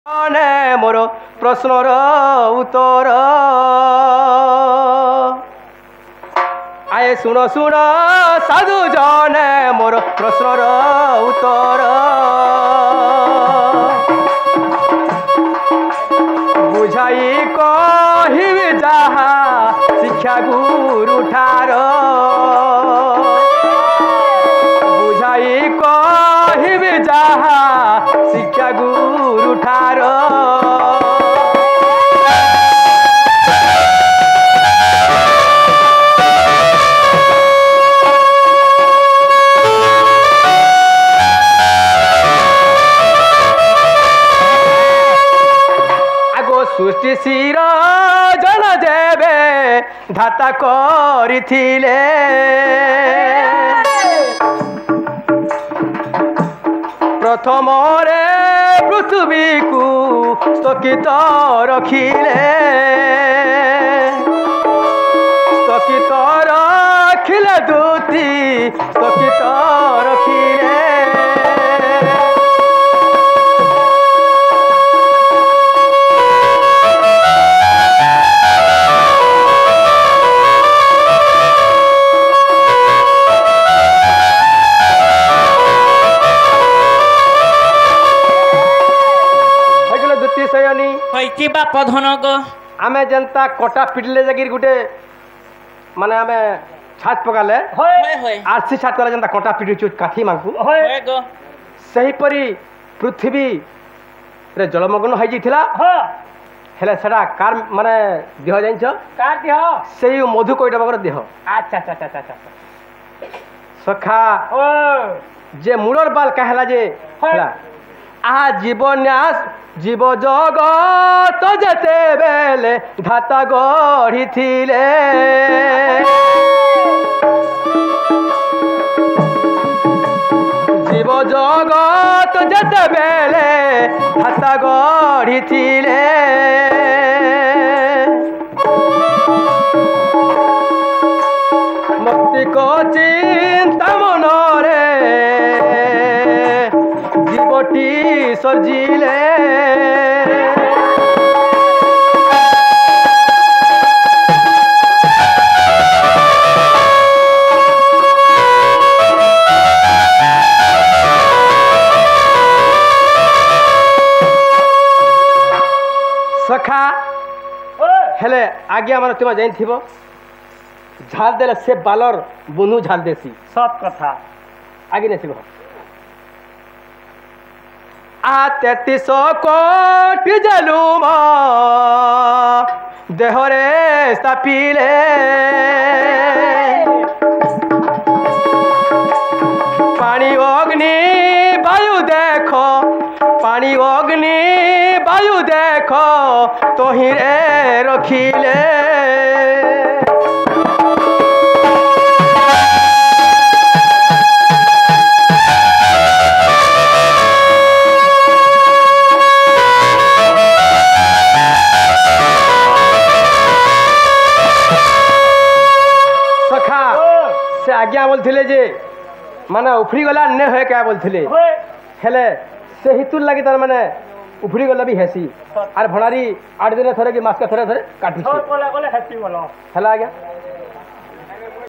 मोर प्रश्नर उत्तर आए शुण शुण साधु जने मोर प्रश्नर उत्तर बुझाई कहिबे जहा शिक्षा गुरु ठार बुझाई कहिबे जहा शिक्षा गुरु ठार सृष्टि शिर जन जेबे धाता करिथिले प्रथम रे पृथ्वी को स्थगित रखिले दूती स्थगित रखिले आमे जनता कटा पिटले जगिर गुटे माने आमे छात पकाले आरसी छात कला जनता कटा पिटुछु काठी मांगू सही परी पृथ्वी रे जलमग्न होई जिथिला हेले सेडा कार माने देह जानिछ कार देह सेई मधु कोइटा बगर देह अच्छा अच्छा अच्छा अच्छा सखा ओ जे मुड़र बाल कहला जे हला आ जीवन्यास जीव जगत जेते बेले धाता गढ़ी थिले जीव जगत जेते बेले धाता गढ़ी थिले मुक्ति को चिंता मनरे जीवटी सजिले सखा हेले आज्ञा मान तुम जान थी झाल देले से बालर बुनु झाल देसी सब कथा आगे नहीं आ 33 कोटि जलुम देहरे स्थापिले पानी अग्नि वायु देख पानी अग्नि वायु देख तोहिरे रखिले आज्ञा बोलथिले जे माने उफरी गला ने होय क्या बोलथिले हेले से हितुर लागि तार माने उफरी गला भी हेसी आर भणारी 8 दिन थरे कि मास का थरे काटू बोला हेसी बोला हेला आज्ञा